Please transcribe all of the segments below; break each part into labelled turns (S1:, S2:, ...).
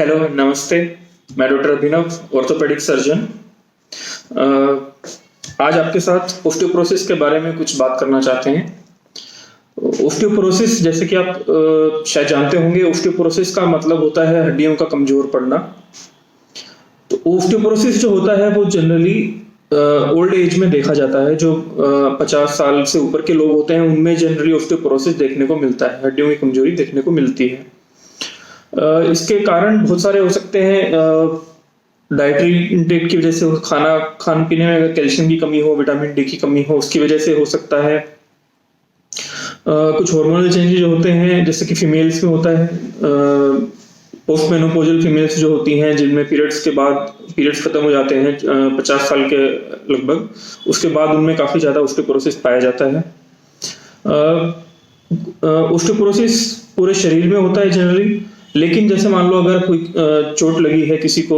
S1: Hello, नमस्ते। मैं doctor अभिनव, orthopaedic surgeon. आज आपके साथ ओस्टियोपोरोसिस के बारे में कुछ बात करना चाहते हैं। ओस्टियोपोरोसिस, जैसे कि आप शायद जानते होंगे, ओस्टियोपोरोसिस का मतलब होता है हड्डियों का कमजोर पड़ना। तो ओस्टियोपोरोसिस जो होता है वो जनरली ओल्ड एज में देखा जाता है। जो 50 साल से ऊपर के लोग होते हैं उनमें जनरली ओस्टियोपोरोसिस देखने को मिलता है, हड्डियों की कमजोरी देखने को मिलती है। इसके कारण बहुत सारे हो सकते हैं। डाइटरी इंटेक की वजह से, खान पीने में अगर कैल्शियम की कमी हो, विटामिन डी की कमी हो, उसकी वजह से हो सकता है। कुछ हार्मोनल चेंजेस होते हैं, जैसे कि फीमेल्स में होता है। पोस्ट मेनोपॉजल फीमेल्स जो होती हैं, जिनमें पीरियड्स खत्म हो जाते हैं 50 साल के लगभग, उसके बाद उनमें काफी ज्यादा ओस्टियोपोरोसिस पाया जाता है। ओस्टियोपोरोसिस पूरे शरीर में होता है जनरली, लेकिन जैसे मान लो अगर कोई चोट लगी है किसी को,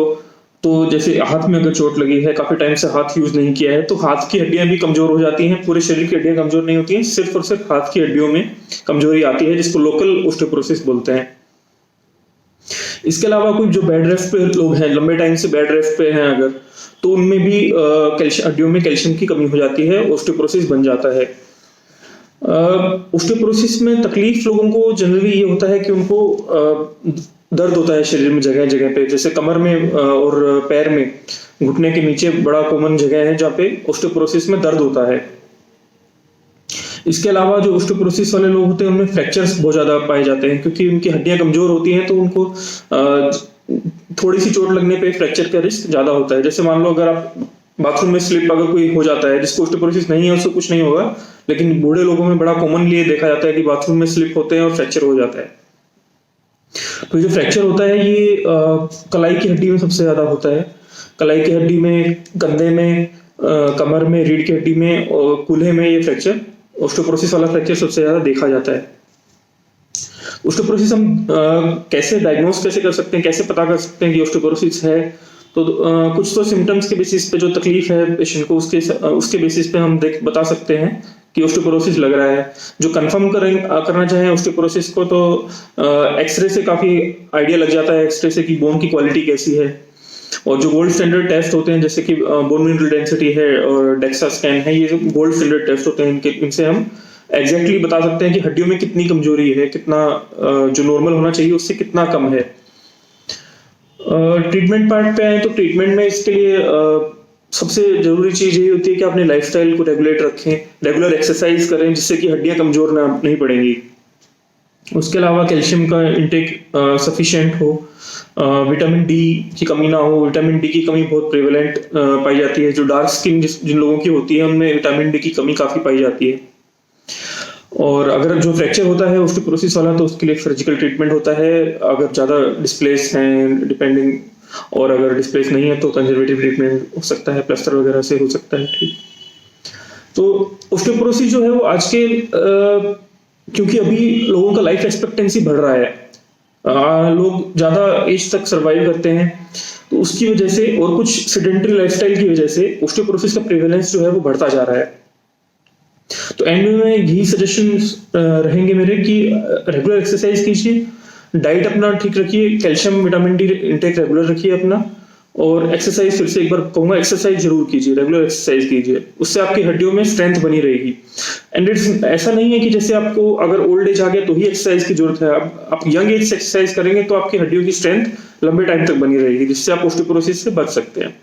S1: तो जैसे हाथ में अगर चोट लगी है, काफी टाइम से हाथ यूज नहीं किया है, तो हाथ की हड्डियां भी कमजोर हो जाती हैं। पूरे शरीर की हड्डियां कमजोर नहीं होती हैं, सिर्फ और सिर्फ हाथ की हड्डियों में कमजोरी आती है, जिसको लोकल ओस्टियोपोरोसिस बोलते हैं। इसके अलावा कुछ जो बेड रेस्ट पे लोग हैं, लंबे टाइम से बेड रेस्ट पे हैं अगर, तो उनमें भी हड्डियों में कैल्शियम की कमी हो जाती है, ओस्टियोपोरोसिस बन जाता है। ओस्टियोपोरोसिस में तकलीफ लोगों को जनरली ये होता है कि उनको दर्द होता है शरीर में जगह जगह पे, जैसे कमर में और पैर में, घुटने के नीचे बड़ा कॉमन जगह है जहाँ पे ओस्टियोपोरोसिस में दर्द होता है। इसके अलावा जो ओस्टियोपोरोसिस वाले लोग होते हैं उनमें फ्रैक्चर्स बहुत ज्यादा पाए जाते हैं, क्योंकि उनकी हड्डियां कमजोर होती हैं, तो उनको थोड़ी सी चोट लगने पे फ्रैक्चर का रिस्क ज्यादा होता है। जैसे मान लो अगर आप बाथरूम में स्लिप अगर कोई हो जाता है, जिसको ओस्टियोपोरोसिस नहीं है उसको कुछ नहीं होगा, लेकिन बूढ़े लोगों में बड़ा कॉमनली ये देखा जाता है कि बाथरूम में स्लिप होते हैं और फ्रैक्चर हो जाता है। तो जो फ्रैक्चर होता है ये कलाई की हड्डी में सबसे ज्यादा होता है। कलाई की हड्डी में, कंधे में, कमर में, रीढ़ की हड्डी में और कूल्हे में ये फ्रैक्चर, ओस्टियोपोरोसिस वाला फ्रैक्चर सबसे ज्यादा देखा जाता है। ओस्टियोपोरोसिस हम कैसे डायग्नोस कर सकते हैं, कैसे पता कर सकते हैं कि ओस्टियोपोरोसिस है? तो कुछ तो सिम्टम्स के बेसिस पे, जो तकलीफ है पेशेंट को, उसके बेसिस पे हम बता सकते हैं कि ओस्टियोपोरोसिस लग रहा है। जो कंफर्म करना चाहें ओस्टियोपोरोसिस को, तो एक्सरे से काफी आइडिया लग जाता है, एक्सरे से कि बोन की क्वालिटी कैसी है। और जो गोल्ड स्टैंडर्ड टेस्ट होते हैं, जैसे कि बोन मिनरल डेंसिटी है और डेक्सा स्कैन है, ये जो गोल्ड स्टैंडर्ड टेस्ट होते हैं, इनसे हम एग्जैक्टली बता सकते हैं कि हड्डियों में कितनी कमजोरी है, कितना जो नॉर्मल होना चाहिए उससे कितना कम है। ट्रीटमेंट पार्ट पे आए तो ट्रीटमेंट में इसके लिए सबसे जरूरी चीज ये होती है कि अपने लाइफस्टाइल को रेगुलेट रखें, रेगुलर एक्सरसाइज करें, जिससे कि हड्डियां कमजोर नहीं पड़ेंगी। उसके अलावा कैल्शियम का इंटेक सफिशिएंट हो, विटामिन डी की कमी ना हो। विटामिन डी की कमी बहुत प्रेवलेंट पाई जाती है। जो डार्क स्किन जिन लोगों की होती है उनमें विटामिन डी की कमी काफी पाई जाती है। और अगर जो फ्रैक्चर होता है ओस्टियोपोरोसिस वाला, तो उसके लिए सर्जिकल ट्रीटमेंट होता है, अगर ज्यादा डिस्प्लेस हैं डिपेंडिंग, और अगर डिस्प्लेस नहीं है तो कंजर्वेटिव ट्रीटमेंट हो सकता है, प्लास्टर वगैरह से हो सकता है। ठीक, तो ओस्टियोपोरोसिस जो है वो आज के क्योंकि अभी लोगों का लाइफ एक्सपेक्टेंसी बढ़ रहा है, लोग ज्यादा एज तक सर्वाइव करते हैं, तो उसकी वजह से और कुछ सेडेंटरी लाइफस्टाइल की वजह से ओस्टियोपोरोसिस का प्रेवलेंस जो है वो बढ़ता जा रहा है। तो एंड में यही सजेशंस रहेंगे मेरे कि रेगुलर एक्सरसाइज कीजिए, डाइट अपना ठीक रखिए, calcium vitamin D intake regular रखिए अपना, और एक्सरसाइज, फिर से एक बार कहूंगा, एक्सरसाइज जरूर कीजिए, रेगुलर एक्सरसाइज कीजिए, उससे आपकी हड्डियों में स्ट्रेंथ बनी रहेगी। एंड इट्स ऐसा नहीं है कि जैसे आपको अगर ओल्ड एज आ गया तो ही एक्सरसाइज की जरूरत है। आप यंग एज से एक्सरसाइज करेंगे तो आपकी हड्डियों की स्ट्रेंथ लंबे टाइम तक बनी रहेगी, जिससे आप ओस्टियोपोरोसिस से बच सकते हैं।